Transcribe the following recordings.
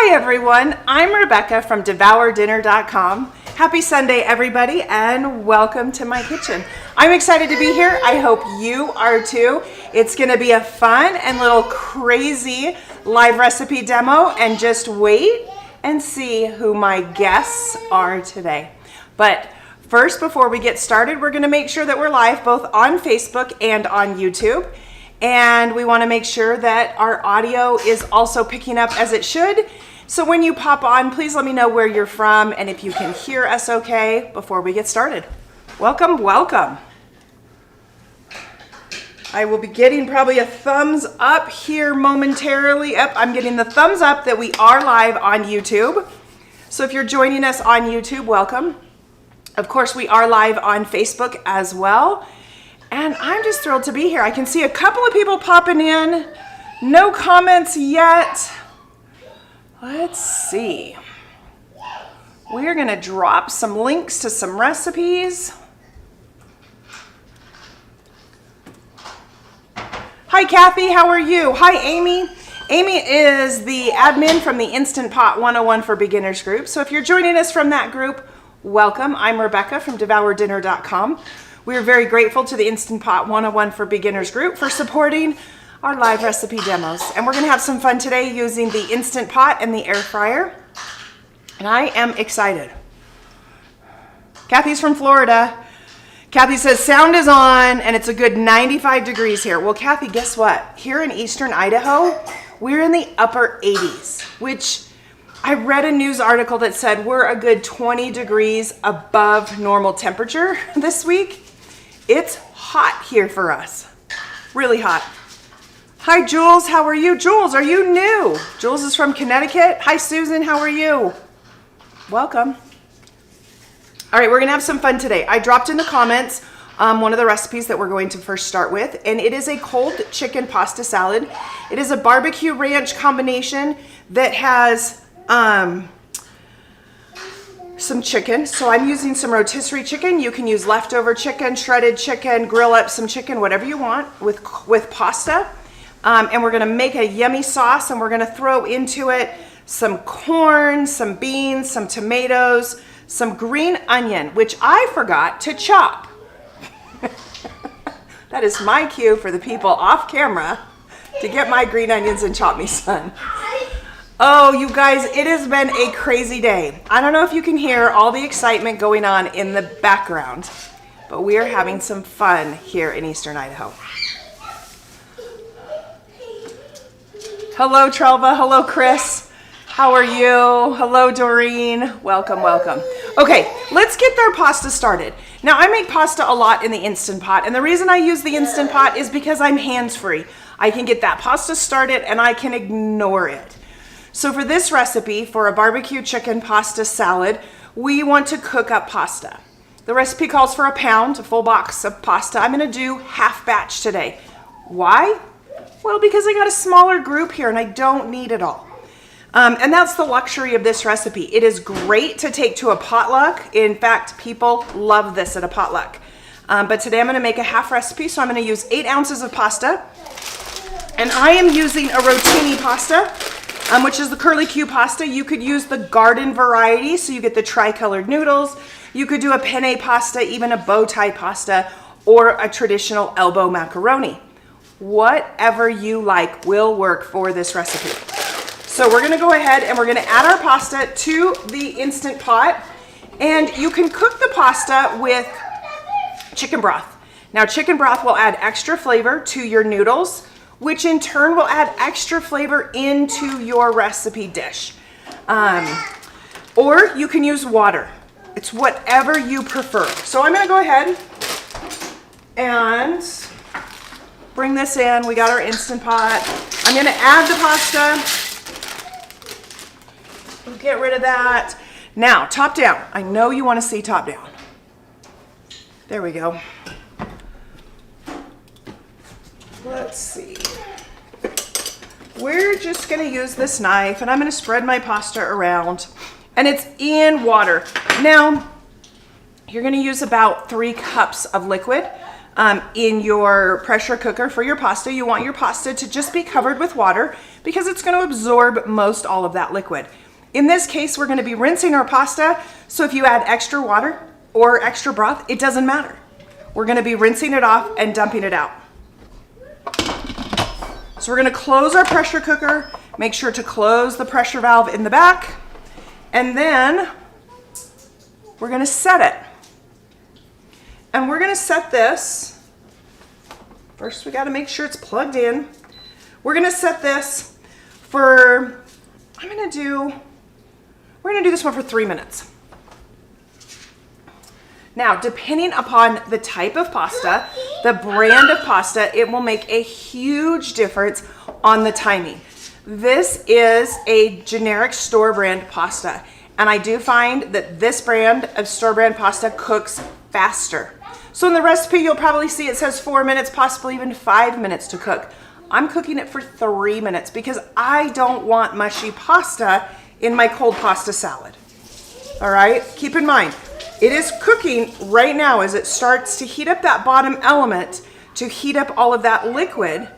Hi everyone, I'm Rebecca from DevourDinner.com. Happy Sunday everybody and welcome to my kitchen. I'm excited to be here. I hope you are too. It's gonna be a fun and little crazy live recipe demo, and just wait and see who my guests are today. But first, before we get started, we're gonna make sure that we're live both on Facebook and on YouTube. And we want to make sure that our audio is also picking up as it should. So when you pop on, please let me know where you're from and if you can hear us okay before we get started. Welcome, welcome. I will be getting probably a thumbs up here momentarily. Yep, I'm getting the thumbs up that we are live on YouTube. So if you're joining us on YouTube, welcome. Of course, we are live on Facebook as well. And I'm just thrilled to be here. I can see a couple of people popping in. No comments yet. Let's see. We're gonna drop some links to some recipes. Hi Kathy, how are you? Hi Amy. Amy is the admin from the Instant Pot 101 for Beginners group. So if you're joining us from that group, welcome. I'm Rebecca from DevourDinner.com. We are very grateful to the Instant Pot 101 for Beginners group for supporting our live recipe demos. And we're gonna have some fun today using the Instant Pot and the air fryer. And I am excited. Kathy's from Florida. Kathy says sound is on and it's a good 95 degrees here. Well, Kathy, guess what? Here in Eastern Idaho, we're in the upper 80s, which I read a news article that said we're a good 20 degrees above normal temperature this week. It's hot here for us, really hot. Hi Jules, how are you? Jules, are you new? Jules is from Connecticut. Hi Susan, how are you? Welcome. All right, we're gonna have some fun today. I dropped in the comments one of the recipes that we're going to first start with, and it is a cold chicken pasta salad. It is a barbecue ranch combination that has some chicken. So I'm using some rotisserie chicken. You can use leftover chicken, shredded chicken, grill up some chicken, whatever you want with pasta. And we're gonna make a yummy sauce, and we're gonna throw into it some corn, some beans, some tomatoes, some green onion, which I forgot to chop. That is my cue for the people off camera to get my green onions and chop me some. Oh, you guys, it has been a crazy day. I don't know if you can hear all the excitement going on in the background, but we are having some fun here in Eastern Idaho. Hello, Trelva. Hello, Chris. How are you? Hello, Doreen. Welcome, welcome. Okay, let's get our pasta started. Now, I make pasta a lot in the Instant Pot, and the reason I use the Instant Pot is because I'm hands-free. I can get that pasta started, and I can ignore it. So for this recipe, for a barbecue chicken pasta salad, we want to cook up pasta. The recipe calls for a pound, a full box of pasta. I'm gonna do half batch today. Why? Well, because I got a smaller group here and I don't need it all. And that's the luxury of this recipe. It is great to take to a potluck. In fact, people love this at a potluck. But today I'm gonna make a half recipe, so I'm gonna use 8 ounces of pasta. And I am using a rotini pasta, which is the curly Q pasta. You could use the garden variety, so you get the tri-colored noodles. You could do a penne pasta, even a bow tie pasta, or a traditional elbow macaroni. Whatever you like will work for this recipe. So we're gonna go ahead and we're gonna add our pasta to the Instant Pot. And you can cook the pasta with chicken broth. Now, chicken broth will add extra flavor to your noodles, which in turn will add extra flavor into your recipe dish. Or you can use water. It's whatever you prefer. So I'm gonna go ahead and bring this in. We got our Instant Pot. I'm gonna add the pasta. Get rid of that. Now, top down. I know you wanna see top down. There we go. Let's see. We're just gonna use this knife and I'm gonna spread my pasta around, and it's in water. Now, you're gonna use about 3 cups of liquid. in your pressure cooker for your pasta, you want your pasta to just be covered with water because it's going to absorb most all of that liquid. In this case, we're going to be rinsing our pasta, so if you add extra water or extra broth, it doesn't matter. We're going to be rinsing it off and dumping it out. So we're going to close our pressure cooker, make sure to close the pressure valve in the back, and then we're going to set it. And we're going to set this, first we got to make sure it's plugged in. We're going to set this for, we're going to do this one for 3 minutes. Now, depending upon the type of pasta, the brand of pasta, it will make a huge difference on the timing. This is a generic store brand pasta, and I do find that this brand of store brand pasta cooks faster. So in the recipe, you'll probably see it says 4 minutes, possibly even 5 minutes to cook. I'm cooking it for 3 minutes because I don't want mushy pasta in my cold pasta salad. All right, keep in mind, it is cooking right now as it starts to heat up that bottom element to heat up all of that liquid.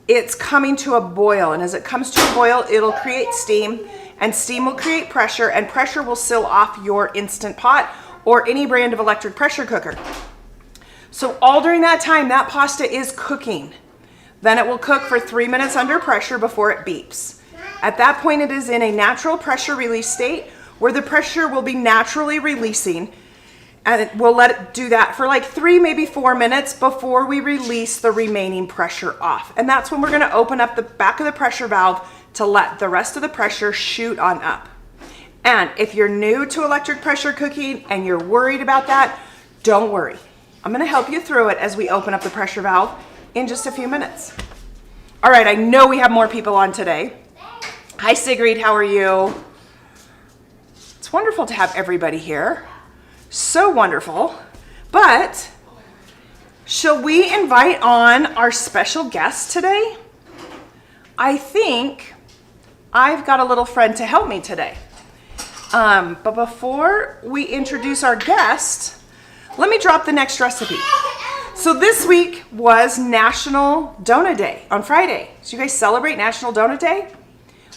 It's coming to a boil, and as it comes to a boil, it'll create steam, and steam will create pressure, and pressure will seal off your Instant Pot or any brand of electric pressure cooker. So all during that time, that pasta is cooking. Then it will cook for 3 minutes under pressure before it beeps. At that point, it is in a natural pressure release state where the pressure will be naturally releasing, and we'll let it do that for like 3, maybe 4 minutes before we release the remaining pressure off. And that's when we're going to open up the back of the pressure valve to let the rest of the pressure shoot on up. And if you're new to electric pressure cooking and you're worried about that, don't worry. I'm going to help you through it as we open up the pressure valve in just a few minutes. All right, I know we have more people on today. Hi, Sigrid, how are you? It's wonderful to have everybody here. So wonderful. But shall we invite on our special guest today? I think I've got a little friend to help me today. But before we introduce our guest, let me drop the next recipe. So this week was National Donut Day on Friday. So you guys celebrate National Donut Day?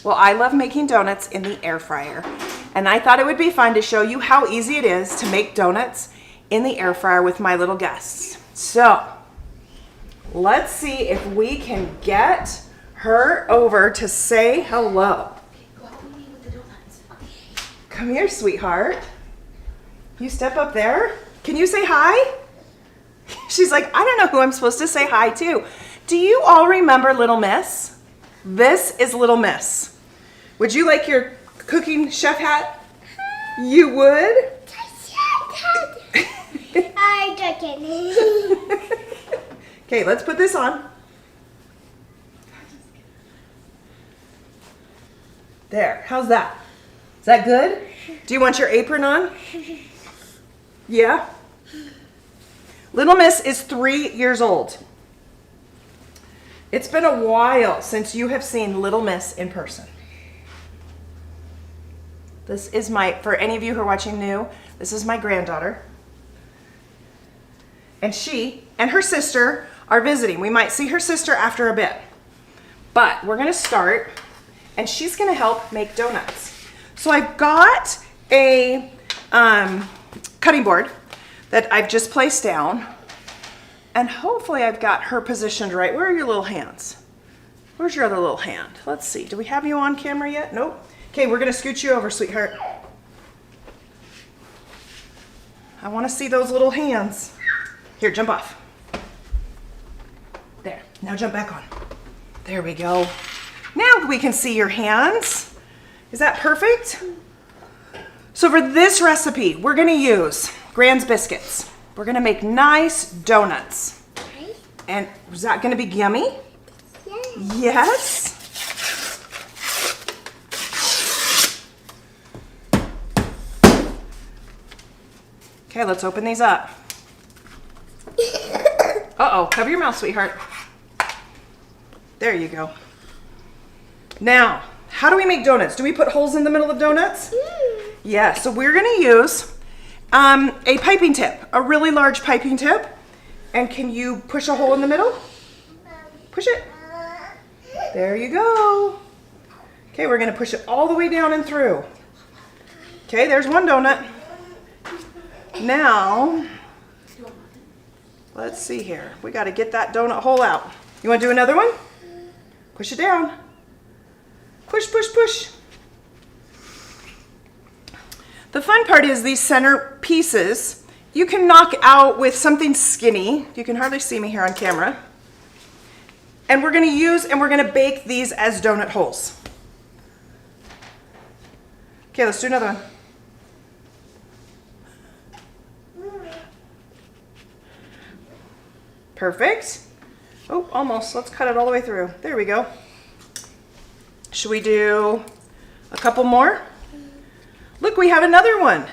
Well, I love making donuts in the air fryer. And I thought it would be fun to show you how easy it is to make donuts in the air fryer with my little guests. So let's see if we can get her over to say hello. Come here, sweetheart. You step up there. Can you say hi? She's like, I don't know who I'm supposed to say hi to. Do you all remember Little Miss? This is Little Miss. Would you like your cooking chef hat? You would? Okay, let's put this on. There, how's that? Is that good? Do you want your apron on? Yeah? Little Miss is 3 years old. It's been a while since you have seen Little Miss in person. This is for any of you who are watching new, this is my granddaughter. And she and her sister are visiting. We might see her sister after a bit. But we're gonna start, and she's gonna help make donuts. So I've got a cutting board that I've just placed down, and hopefully I've got her positioned right. Where are your little hands? Where's your other little hand? Let's see, do we have you on camera yet? Nope. Okay, we're gonna scoot you over, sweetheart. I wanna see those little hands. Here, jump off. There, now jump back on. There we go. Now we can see your hands. Is that perfect? So for this recipe, we're gonna use Grand's Biscuits. We're gonna make nice donuts. And is that gonna be yummy? Yes. Okay, let's open these up. Uh-oh, cover your mouth, sweetheart. There you go. Now, how do we make donuts? Do we put holes in the middle of donuts? Yeah, so we're gonna use a piping tip, a really large piping tip. And can you push a hole in the middle? Push it. There you go. Okay, we're gonna push it all the way down and through. Okay, there's one donut. Now, let's see here. We gotta get that donut hole out. You wanna do another one? Push it down. Push, push, push. The fun part is these center pieces, you can knock out with something skinny. You can hardly see me here on camera. And we're gonna bake these as donut holes. Okay, let's do another one. Perfect. Oh, almost. Let's cut it all the way through. There we go. Should we do a couple more? Look, we have another one.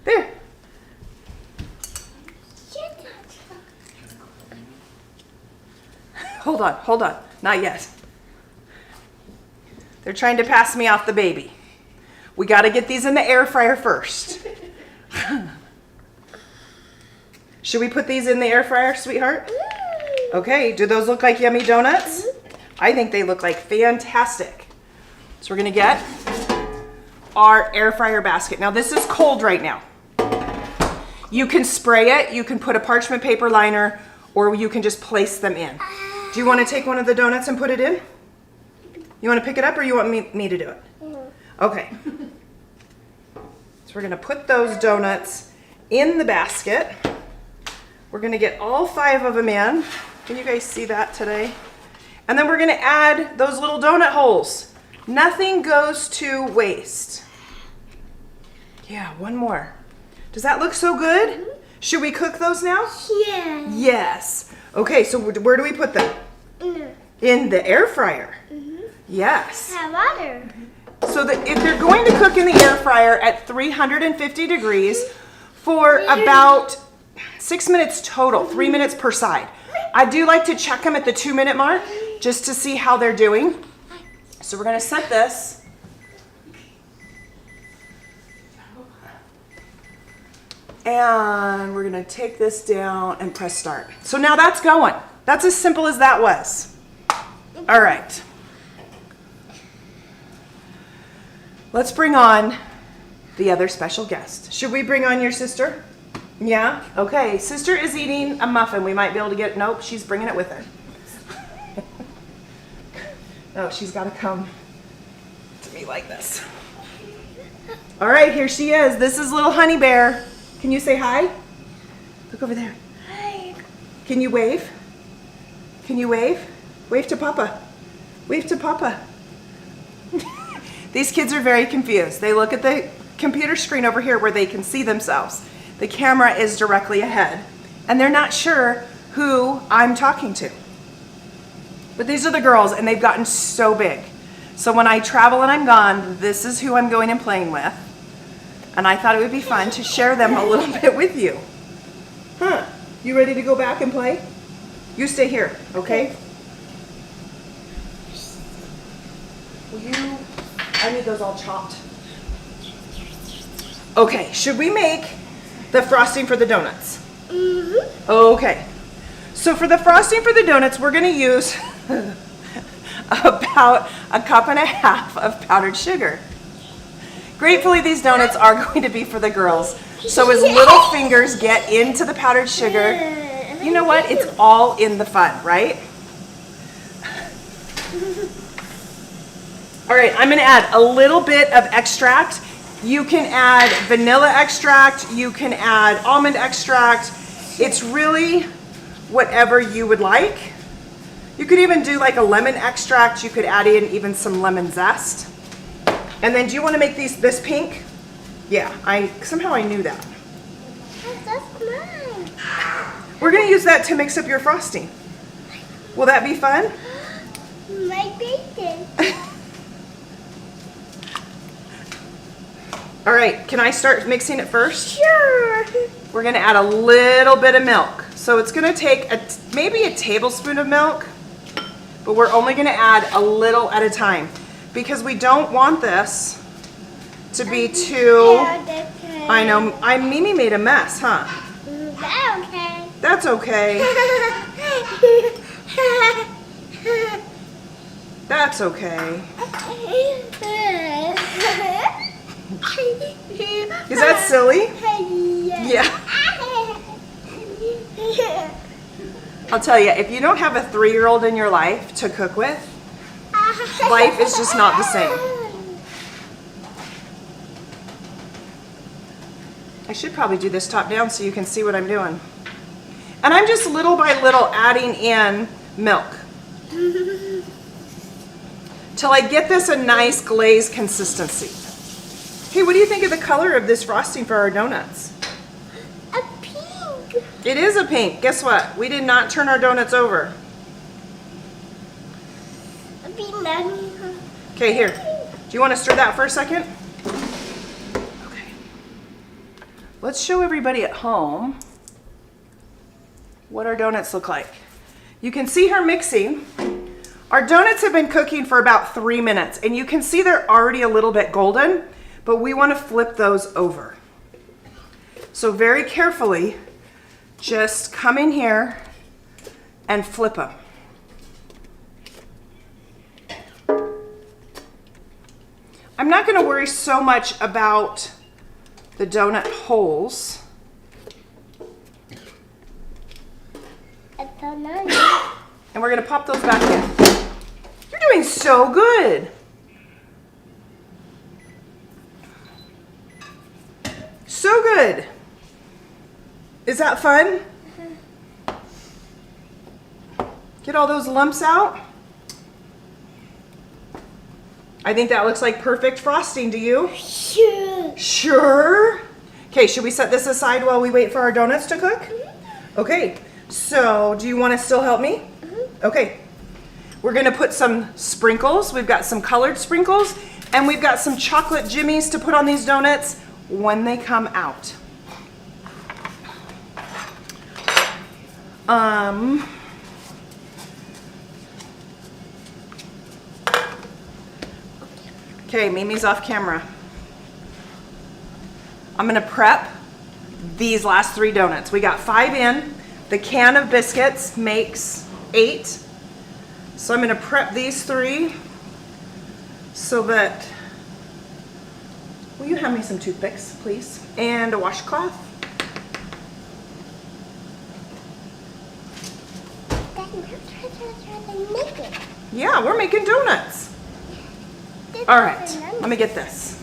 There. Hold on, hold on. Not yet. They're trying to pass me off the baby. We got to get these in the air fryer first. Should we put these in the air fryer, sweetheart? Okay, do those look like yummy donuts? I think they look like fantastic. So we're gonna get our air fryer basket. Now this is cold right now. You can spray it, you can put a parchment paper liner, or you can just place them in. Do you wanna take one of the donuts and put it in? You wanna pick it up or you want me to do it? Okay. So we're gonna put those donuts in the basket. We're gonna get all 5 of them in. Can you guys see that today? And then we're gonna add those little donut holes. Nothing goes to waste. Yeah, one more. Does that look so good? Should we cook those now? Yeah. Yes. Okay, so where do we put them? In the air fryer. Yes. Hot water. So that if they're going to cook in the air fryer at 350 degrees for about 6 minutes total, 3 minutes per side. I do like to check them at the 2-minute mark just to see how they're doing. So we're gonna set this. And we're gonna take this down and press start. So now that's going. That's as simple as that was. All right. Let's bring on the other special guest. Should we bring on your sister? Yeah? Okay. Sister is eating a muffin. We might be able to get, nope, she's bringing it with her. No, she's got to come to me like this. All right, here she is. This is little Honey Bear. Can you say hi? Look over there. Hi. Can you wave? Can you wave? Wave to Papa. Wave to Papa. These kids are very confused. They look at the computer screen over here where they can see themselves. The camera is directly ahead, and they're not sure who I'm talking to. But these are the girls, and they've gotten so big. So when I travel and I'm gone, this is who I'm going and playing with. And I thought it would be fun to share them a little bit with you. Huh? You ready to go back and play? You stay here, okay? Will you? I need those all chopped. Okay, should we make the frosting for the donuts? Mm-hmm. Okay. So for the frosting for the donuts, we're gonna use about 1.5 cups of powdered sugar. Gratefully, these donuts are going to be for the girls. So as little fingers get into the powdered sugar, you know what? It's all in the fun, right? All right, I'm gonna add a little bit of extract. You can add vanilla extract, you can add almond extract. It's really whatever you would like. You could even do like a lemon extract. You could add in even some lemon zest. And then do you want to make this pink? Yeah, somehow I knew that. That's mine. We're gonna use that to mix up your frosting. Will that be fun? My bacon. All right, can I start mixing it first? Sure. We're gonna add a little bit of milk. So it's gonna take maybe a tablespoon of milk, but we're only gonna add a little at a time because we don't want this to be too I know, Mimi made a mess, huh? That's That's okay. okay. That's okay. Is that silly? Yeah. I'll tell you, if you don't have a 3-year-old in your life to cook with, life is just not the same. I should probably do this top down so you can see what I'm doing. And I'm just little by little adding in milk till I get this a nice glaze consistency. Hey, what do you think of the color of this frosting for our donuts? A pink. It is a pink. Guess what? We did not turn our donuts over. A peanut. Okay, here. Do you want to stir that for a second? Okay. Let's show everybody at home what our donuts look like. You can see her mixing. Our donuts have been cooking for about 3 minutes, and you can see they're already a little bit golden, but we want to flip those over. So very carefully, just come in here and flip them. I'm not going to worry so much about the donut holes. And we're going to pop those back in. You're doing so good. So good. Is that fun? Get all those lumps out. I think that looks like perfect frosting. Do you? Sure. Sure. Okay, should we set this aside while we wait for our donuts to cook? Okay, so do you want to still help me? Okay. We're going to put some sprinkles. We've got some colored sprinkles, and we've got some chocolate jimmies to put on these donuts when they come out. Okay, Mimi's off camera. I'm gonna prep these last 3 donuts. We got 5 in. The can of biscuits makes 8. So I'm gonna prep these 3 so that, will you hand me some toothpicks, please? And a washcloth. Yeah, we're making donuts. All right, let me get this.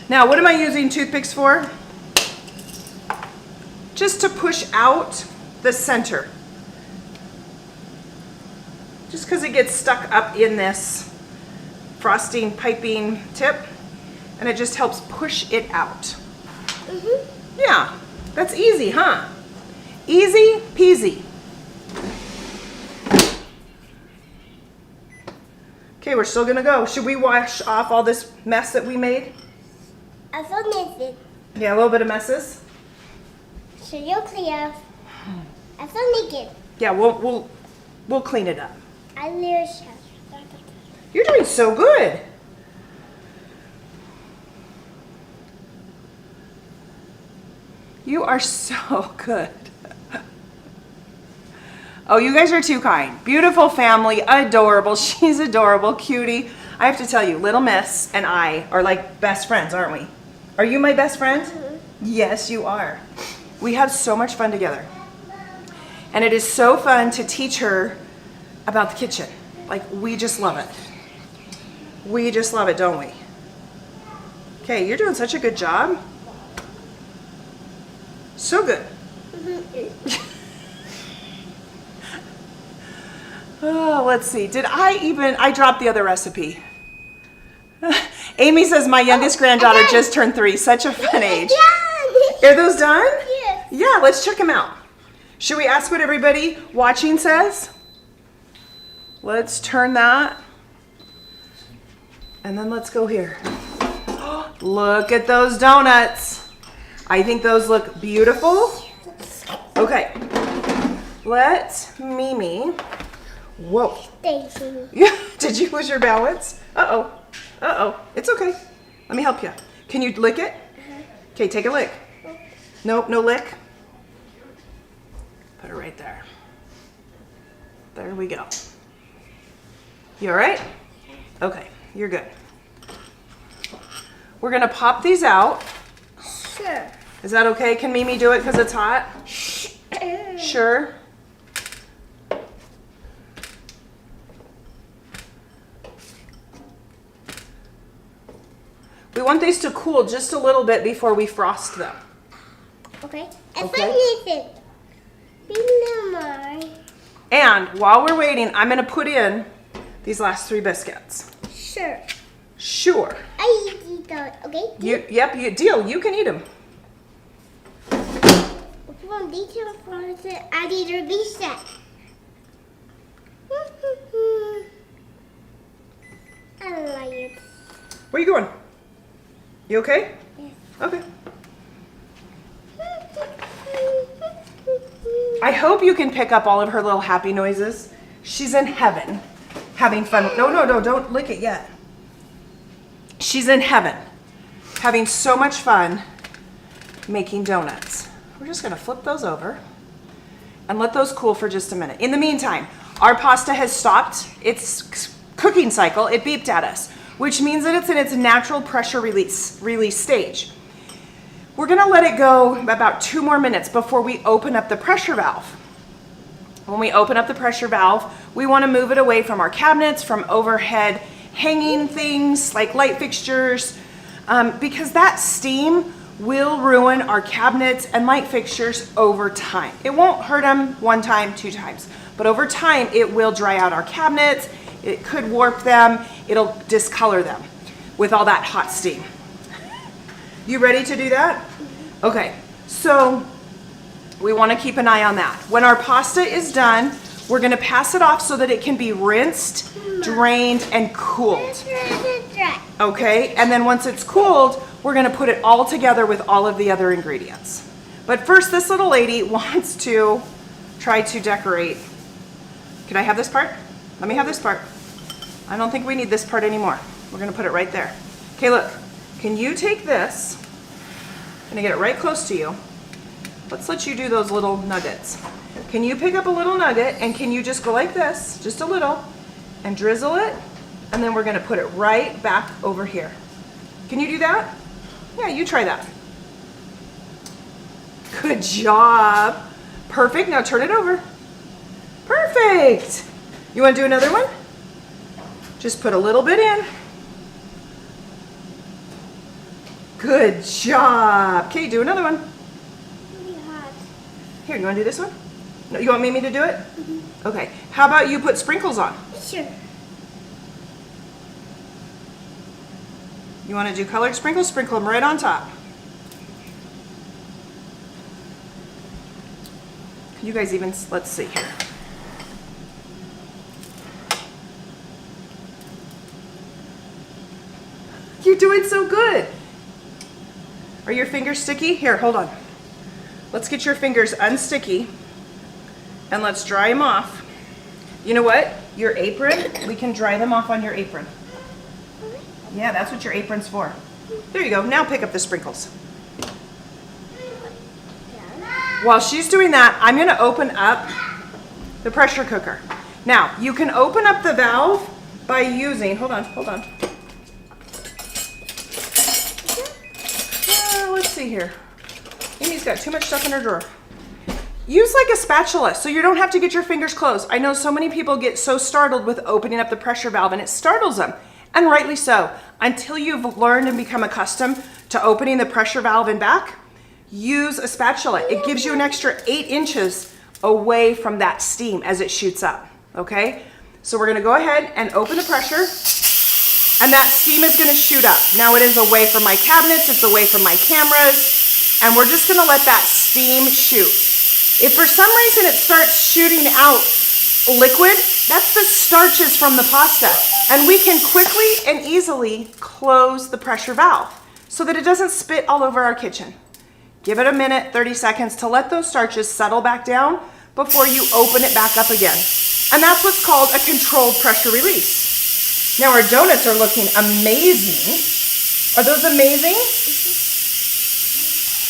Now, what am I using toothpicks for? Just to push out the center. Just because it gets stuck up in this frosting piping tip, and it just helps push it out. Yeah, that's easy, huh? Easy peasy. Okay, we're still gonna go. Should we wash off all this mess that we made? I saw it. Yeah, a little bit of messes. So you're clear. I saw naked. Yeah, we'll clean it up. I live. You're doing so good. You are so good. Oh, you guys are too kind. Beautiful family, adorable. She's adorable, cutie. I have to tell you, Little Miss and I are like best friends, aren't we? Are you my best friend? Yes, you are. We have so much fun together. And it is so fun to teach her about the kitchen. Like, we just love it. We just love it, don't we? Okay, you're doing such a good job. So good. Oh, let's see. I dropped the other recipe. Amy says, my youngest granddaughter just turned 3. Such a fun age. Are those done? Yes. Yeah, let's check them out. Should we ask what everybody watching says? Let's turn that. And then let's go here. Look at those donuts. I think those look beautiful. Okay. Let Mimi Whoa. Stacy. Yeah. Did you lose your balance? Uh-oh. Uh-oh. It's okay. Let me help you. Can you lick it? Okay, take a lick. Nope, no lick. Put it right there. There we go. You all right? Okay, you're good. We're gonna pop these out. Sure. Is that okay? Can Mimi do it because it's hot? Sure. We want these to cool just a little bit before we frost them. Okay. Okay. Remember. And while we're waiting, I'm gonna put in these last 3 biscuits. Sure. Sure. I eat those. Okay. Yep, deal. You can eat them. From detail for it, I need to reset. I like it. Where you going? You okay? Yes. Okay. I hope you can pick up all of her little happy noises. She's in heaven, having fun. No, don't lick it yet. She's in heaven, having so much fun making donuts. We're just gonna flip those over and let those cool for just a minute. In the meantime, our pasta has stopped its cooking cycle. It beeped at us, which means that it's in its natural pressure release stage. We're gonna let it go about 2 more minutes before we open up the pressure valve. When we open up the pressure valve, we wanna move it away from our cabinets, from overhead hanging things like light fixtures, because that steam will ruin our cabinets and light fixtures over time. It won't hurt them 1 time, 2 times, but over time it will dry out our cabinets, it could warp them, it'll discolor them with all that hot steam. You ready to do that? Okay, so we want to keep an eye on that. When our pasta is done, we're going to pass it off so that it can be rinsed, drained, and cooled. Okay, and then once it's cooled, we're going to put it all together with all of the other ingredients. But first, this little lady wants to try to decorate. Can I have this part? Let me have this part. I don't think we need this part anymore. We're going to put it right there. Okay, look. Can you take this? I'm going to get it right close to you. Let's let you do those little nuggets. Can you pick up a little nugget and can you just go like this, just a little, and drizzle it? And then we're going to put it right back over here. Can you do that? Yeah, you try that. Good job. Perfect. Now turn it over. Perfect. You want to do another one? Just put a little bit in. Good job. Okay, do another one. Really hot. Here, you want to do this one? No, you want Mimi to do it? Mm-hmm. Okay. How about you put sprinkles on? Sure. You want to do colored sprinkles? Sprinkle them right on top. You guys even, let's see here. You're doing so good. Are your fingers sticky? Here, hold on. Let's get your fingers unsticky and let's dry them off. You know what? Your apron, we can dry them off on your apron. Yeah, that's what your apron's for. There you go. Now pick up the sprinkles. While she's doing that, I'm going to open up the pressure cooker. Now, you can open up the valve by using, hold on. Let's see here. Amy's got too much stuff in her drawer. Use like a spatula so you don't have to get your fingers closed. I know so many people get so startled with opening up the pressure valve and it startles them, and rightly so. Until you've learned and become accustomed to opening the pressure valve and back, use a spatula. It gives you an extra 8 inches away from that steam as it shoots up, okay? So we're gonna go ahead and open the pressure, and that steam is gonna shoot up. Now it is away from my cabinets, it's away from my cameras, and we're just gonna let that steam shoot. If for some reason it starts shooting out liquid, that's the starches from the pasta. And we can quickly and easily close the pressure valve so that it doesn't spit all over our kitchen. Give it a minute, 30 seconds to let those starches settle back down before you open it back up again. And that's what's called a controlled pressure release. Now our donuts are looking amazing. Are those amazing?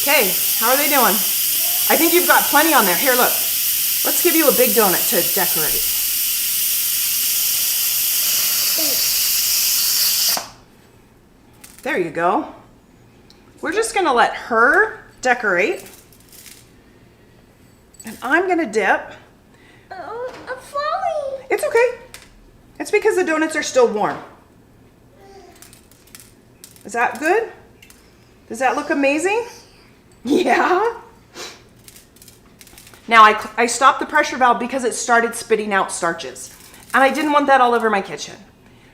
Okay, how are they doing? I think you've got plenty on there. Here, look. Let's give you a big donut to decorate. There you go. We're just gonna let her decorate. And I'm gonna dip. Oh, I'm falling. It's okay. It's because the donuts are still warm. Is that good? Does that look amazing? Yeah. Now I stopped the pressure valve because it started spitting out starches. And I didn't want that all over my kitchen.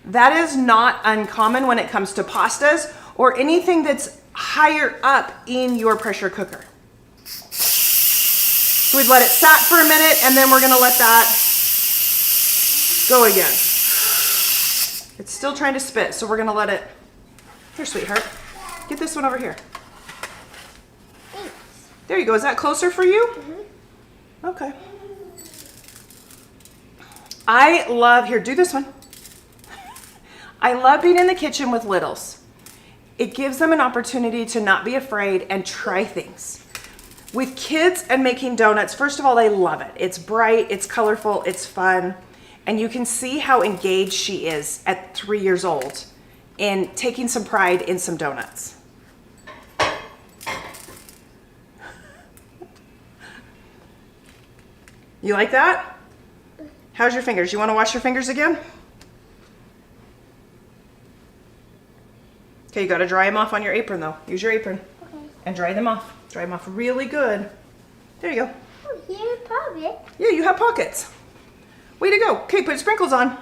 That is not uncommon when it comes to pastas or anything that's higher up in your pressure cooker. So we've let it sat for a minute and then we're gonna let that go again. It's still trying to spit, so we're gonna let it. Here, sweetheart. Get this one over here. Thanks. There you go. Is that closer for you? Mm-hmm. Okay. I love, here, do this one. I love being in the kitchen with littles. It gives them an opportunity to not be afraid and try things. With kids and making donuts, first of all, they love it. It's bright, it's colorful, it's fun. And you can see how engaged she is at 3 years old in taking some pride in some donuts. You like that? How's your fingers? You want to wash your fingers again? Okay, you got to dry them off on your apron though. Use your apron. Okay. And dry them off. Dry them off really good. There you go. Oh, here's a pocket. Yeah, you have pockets. Way to go. Okay, put sprinkles on.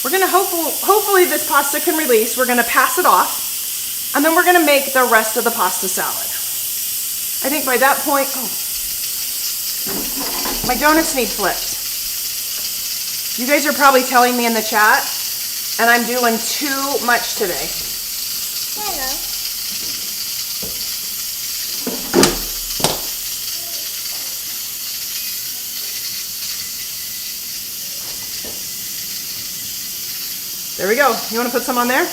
We're gonna hopefully this pasta can release. We're gonna pass it off, and then we're gonna make the rest of the pasta salad. I think by that point, oh, my donuts need flipped. You guys are probably telling me in the chat, and I'm doing too much today. Hello. There we go. You want to put some on there?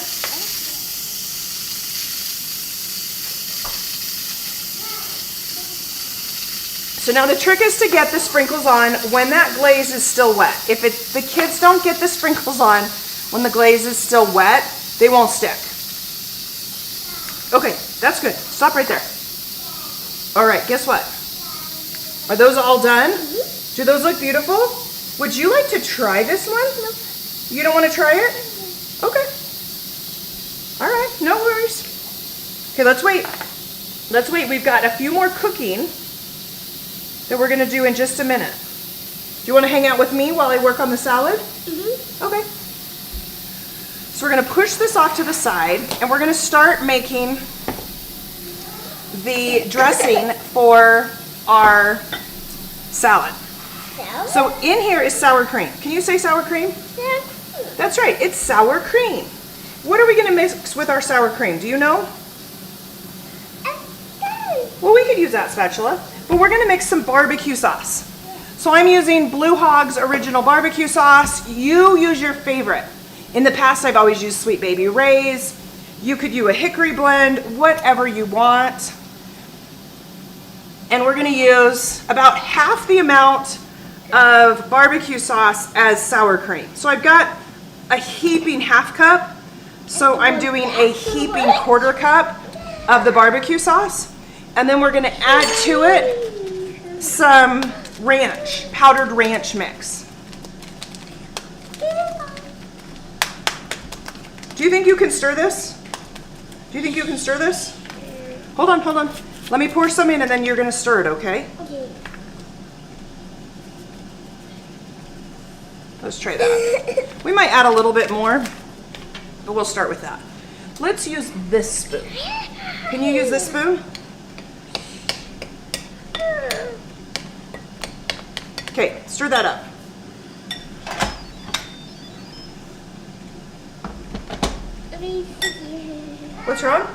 So now the trick is to get the sprinkles on when that glaze is still wet. If the kids don't get the sprinkles on when the glaze is still wet, they won't stick. Okay, that's good. Stop right there. All right, guess what? Are those all done? Do those look beautiful? Would you like to try this one? No. You don't want to try it? Okay. All right, no worries. Okay, let's wait. Let's wait. We've got a few more cooking that we're gonna do in just a minute. Do you want to hang out with me while I work on the salad? Mm-hmm. Okay. So we're gonna push this off to the side and we're gonna start making the dressing for our salad. Salad? So in here is sour cream. Can you say sour cream? Yeah. That's right, it's sour cream. What are we gonna mix with our sour cream? Do you know? Well, we could use that spatula, but we're gonna mix some barbecue sauce. So I'm using Blue Hog's original barbecue sauce. You use your favorite. In the past, I've always used Sweet Baby Ray's. You could use a hickory blend, whatever you want. And we're gonna use about half the amount of barbecue sauce as sour cream. So I've got a heaping half cup. So I'm doing a heaping quarter cup of the barbecue sauce. And then we're gonna add to it some ranch, powdered ranch mix. Do you think you can stir this? Do you think you can stir this? Hold on, hold on. Let me pour some in and then you're gonna stir it, okay? Okay. Let's try that. We might add a little bit more, but we'll start with that. Let's use this spoon. Can you use this spoon? Okay, stir that up. What's wrong?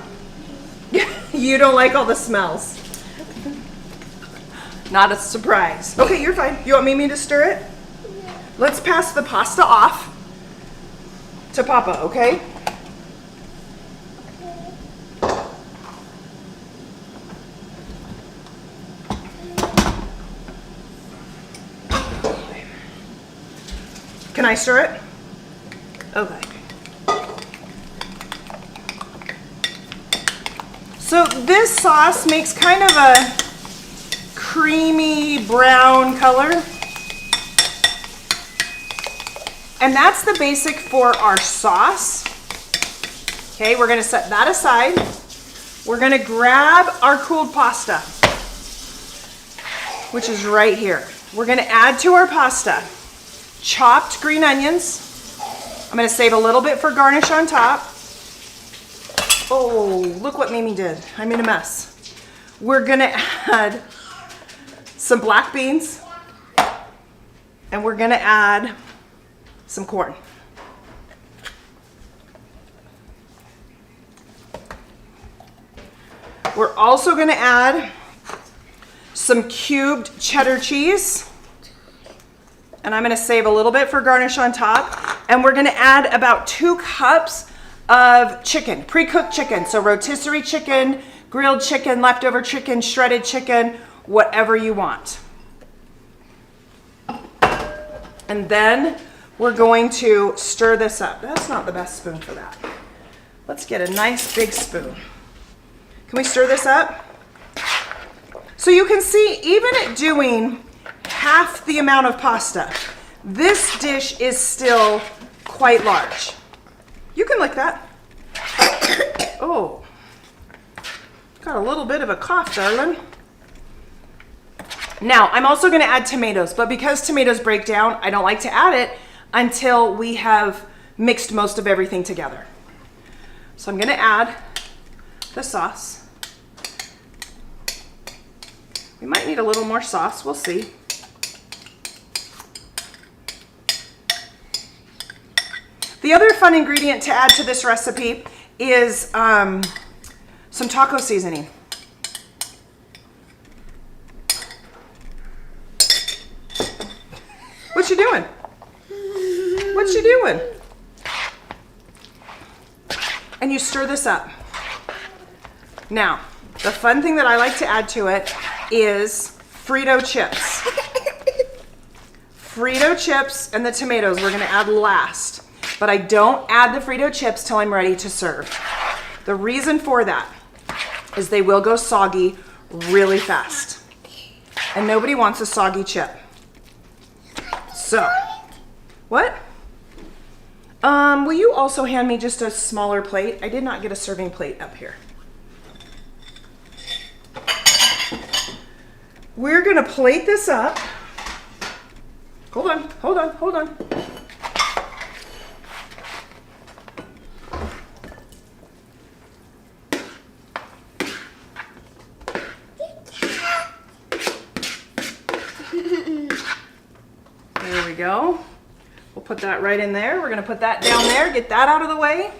You don't like all the smells. Not a surprise. Okay, you're fine. You want me to stir it? Let's pass the pasta off to Papa, okay? Can I stir it? Okay. So this sauce makes kind of a creamy brown color. And that's the basic for our sauce. Okay, we're gonna set that aside. We're gonna grab our cooled pasta, which is right here. We're gonna add to our pasta chopped green onions. I'm gonna save a little bit for garnish on top. Oh, look what Mimi did. I made a mess. We're gonna add some black beans, and we're gonna add some corn. We're also gonna add some cubed cheddar cheese, and I'm gonna save a little bit for garnish on top, and we're gonna add about 2 cups of chicken, pre-cooked chicken. So rotisserie chicken, grilled chicken, leftover chicken, shredded chicken, whatever you want. And then we're going to stir this up. That's not the best spoon for that. Let's get a nice big spoon. Can we stir this up? So you can see, even at doing half the amount of pasta, this dish is still quite large. You can lick that. Oh, got a little bit of a cough, darling. Now, I'm also gonna add tomatoes, but because tomatoes break down, I don't like to add it until we have mixed most of everything together. So I'm gonna add the sauce. We might need a little more sauce, we'll see. The other fun ingredient to add to this recipe is some taco seasoning. What you doing? What you doing? And you stir this up. Now, the fun thing that I like to add to it is Frito chips. Frito chips and the tomatoes we're gonna add last. But I don't add the Frito chips till I'm ready to serve. The reason for that is they will go soggy really fast. And nobody wants a soggy chip. So, what? Will you also hand me just a smaller plate? I did not get a serving plate up here. We're gonna plate this up. Hold on, hold on, hold on. There we go. We'll put that right in there. We're gonna put that down there, get that out of the way.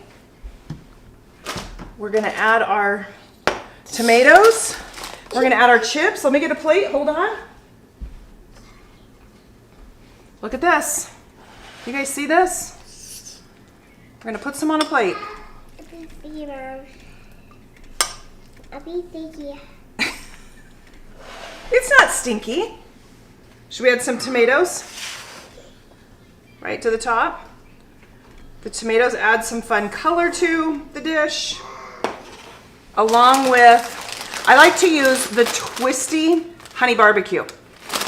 We're gonna add our tomatoes. We're gonna add our chips. Let me get a plate, hold on. Look at this. You guys see this? We're gonna put some on a plate. It's not stinky. Should we add some tomatoes? Right to the top. The tomatoes add some fun color to the dish. Along with, I like to use the twisty honey barbecue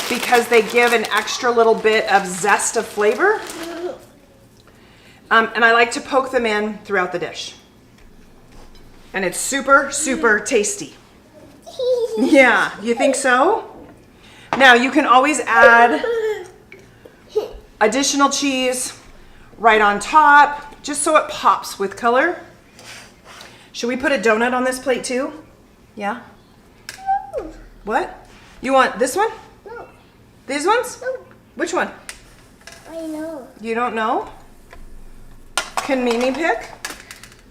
because they give an extra little bit of zest of flavor. And I like to poke them in throughout the dish. And it's super, super tasty. Yeah, you think so? Now you can always add additional cheese right on top, just so it pops with color. Should we put a donut on this plate too? Yeah? No. What? You want this one? No. These ones? No. Which one? I know. You don't know? Can Mimi pick?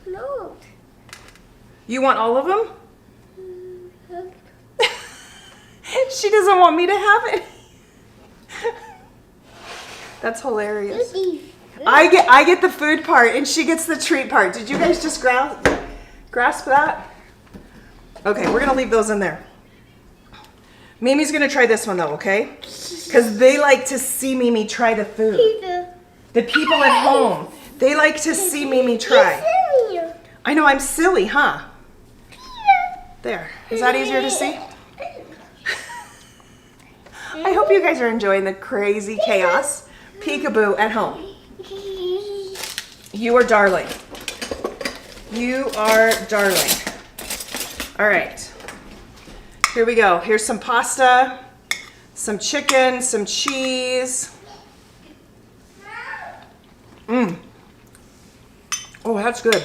No. You want all of them? She doesn't want me to have it. That's hilarious. I get the food part and she gets the treat part. Did you guys just grasp that? Okay, we're gonna leave those in there. Mimi's gonna try this one though, okay? Because they like to see Mimi try the food. The people at home, they like to see Mimi try. I know, I'm silly, huh? There, is that easier to see? I hope you guys are enjoying the crazy chaos. Peekaboo at home. You are darling. You are darling. All right. Here we go. Here's some pasta, some chicken, some cheese. Oh, that's good.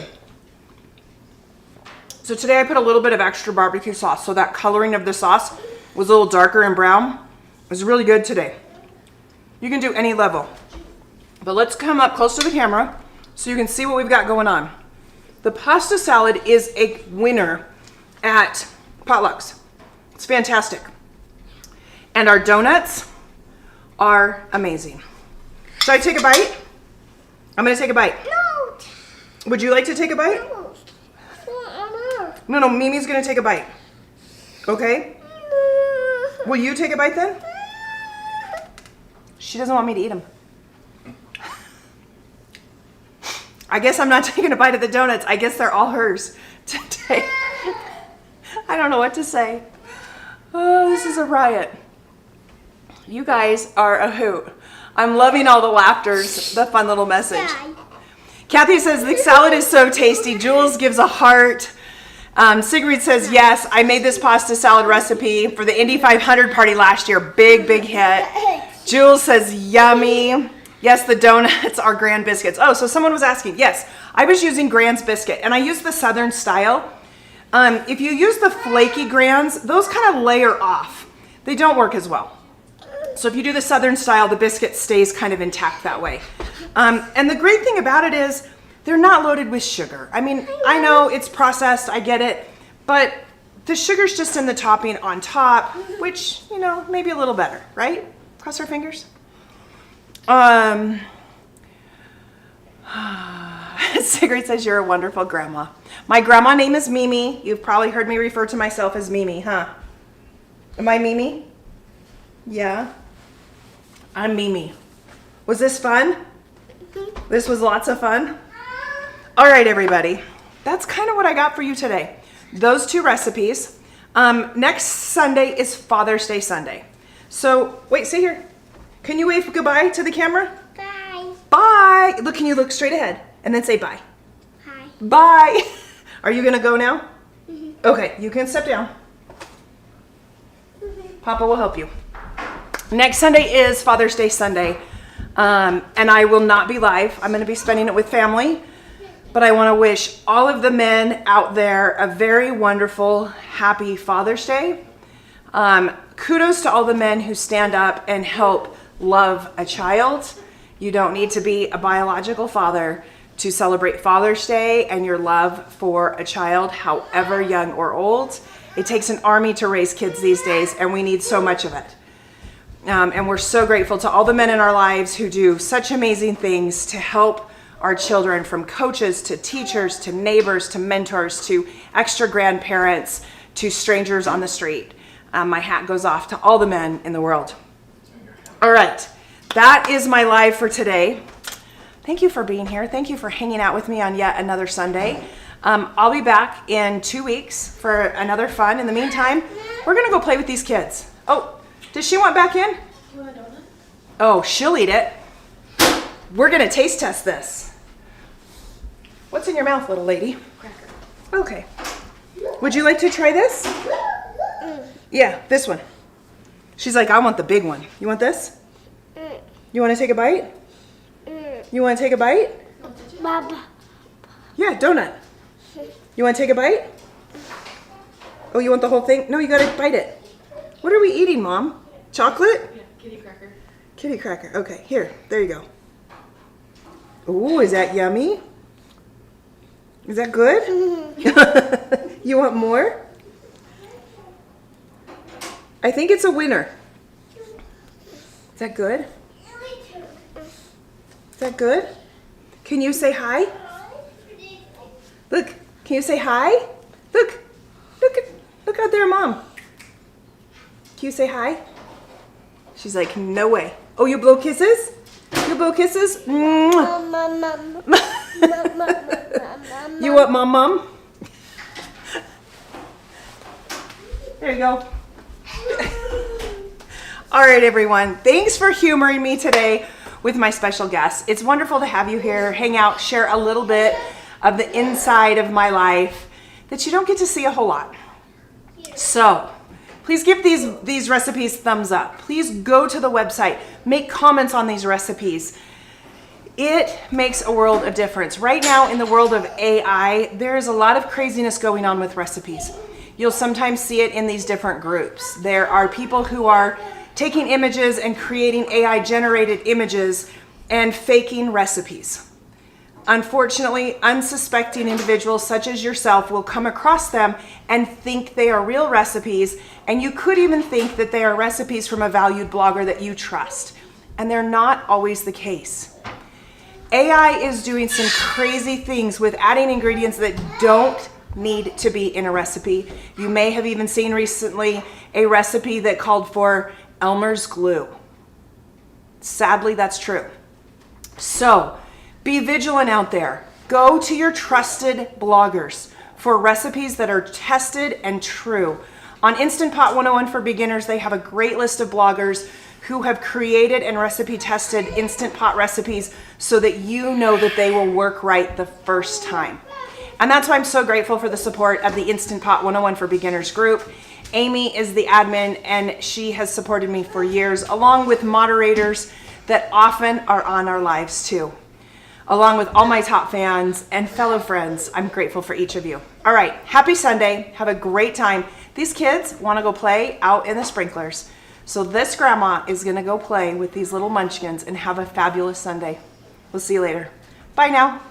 So today I put a little bit of extra barbecue sauce, so that coloring of the sauce was a little darker and brown. It was really good today. You can do any level. But let's come up close to the camera so you can see what we've got going on. The pasta salad is a winner at potlucks. It's fantastic. And our donuts are amazing. Should I take a bite? I'm gonna take a bite. No. Would you like to take a bite? No, Mimi's gonna take a bite. Okay? Will you take a bite then? She doesn't want me to eat them. I guess I'm not taking a bite of the donuts. I guess they're all hers today. I don't know what to say. Oh, this is a riot. You guys are a hoot. I'm loving all the laughters, the fun little message. Kathy says, the salad is so tasty. Jules gives a heart. Sigrid says, yes, I made this pasta salad recipe for the Indy 500 party last year. Big hit. Jules says, yummy. Yes, the donuts are Grand Biscuits. Oh, so someone was asking. Yes, I was using Grand's biscuit, and I used the Southern style. If you use the flaky Grands, those kind of layer off. They don't work as well. So if you do the Southern style, the biscuit stays kind of intact that way. And the great thing about it is they're not loaded with sugar. I mean, I know it's processed, I get it, but the sugar's just in the topping on top, which, you know, maybe a little better, right? Cross our fingers. Sigrid says you're a wonderful grandma. My grandma name is Mimi. You've probably heard me refer to myself as Mimi, huh? Am I Mimi? Yeah. I'm Mimi. Was this fun? This was lots of fun. All right, everybody. That's kind of what I got for you today. Those two recipes. Next Sunday is Father's Day Sunday. So, wait, see here. Can you wave goodbye to the camera? Bye. Bye. Look, can you look straight ahead and then say bye? Hi. Bye. Are you gonna go now? Okay, you can step down. Papa will help you. Next Sunday is Father's Day Sunday, and I will not be live. I'm gonna be spending it with family, but I wanna wish all of the men out there a very wonderful, happy Father's Day. Kudos to all the men who stand up and help love a child. You don't need to be a biological father to celebrate Father's Day and your love for a child, however young or old. It takes an army to raise kids these days, and we need so much of it. And we're so grateful to all the men in our lives who do such amazing things to help our children, from coaches to teachers to neighbors to mentors to extra grandparents to strangers on the street. My hat goes off to all the men in the world. All right, that is my live for today. Thank you for being here. Thank you for hanging out with me on yet another Sunday. I'll be back in 2 weeks for another fun. In the meantime, we're gonna go play with these kids. Oh, does she want back in? You want a donut? Oh, she'll eat it. We're gonna taste test this. What's in your mouth, little lady? Cracker. Okay. Would you like to try this? Yeah, this one. She's like, I want the big one. You want this? You want to take a bite? You want to take a bite? Baba. Yeah, donut. You want to take a bite? Oh, you want the whole thing? No, you got to bite it. What are we eating, Mom? Chocolate? Yeah, kitty cracker. Kitty cracker. Okay, here. There you go. Ooh, is that yummy? Is that good? You want more? I think it's a winner. Is that good? Is that good? Can you say hi? Look, can you say hi? Look, look out there, Mom. Can you say hi? She's like, no way. Oh, you blow kisses? You blow kisses? Mwah. You want Mom? There you go. All right, everyone. Thanks for humoring me today with my special guest. It's wonderful to have you here, hang out, share a little bit of the inside of my life that you don't get to see a whole lot. So please give these recipes thumbs up. Please go to the website, make comments on these recipes. It makes a world of difference. Right now in the world of AI, there is a lot of craziness going on with recipes. You'll sometimes see it in these different groups. There are people who are taking images and creating AI generated images and faking recipes. Unfortunately, unsuspecting individuals such as yourself will come across them and think they are real recipes, and you could even think that they are recipes from a valued blogger that you trust. And they're not always the case. AI is doing some crazy things with adding ingredients that don't need to be in a recipe. You may have even seen recently a recipe that called for Elmer's glue. Sadly, that's true. So be vigilant out there. Go to your trusted bloggers for recipes that are tested and true. On Instant Pot 101 for Beginners, they have a great list of bloggers who have created and recipe tested Instant Pot recipes so that you know that they will work right the first time. And that's why I'm so grateful for the support of the Instant Pot 101 for Beginners group. Amy is the admin, and she has supported me for years, along with moderators that often are on our lives too. Along with all my top fans and fellow friends, I'm grateful for each of you. All right, happy Sunday. Have a great time. These kids want to go play out in the sprinklers. So this grandma is going to go play with these little munchkins and have a fabulous Sunday. We'll see you later. Bye now.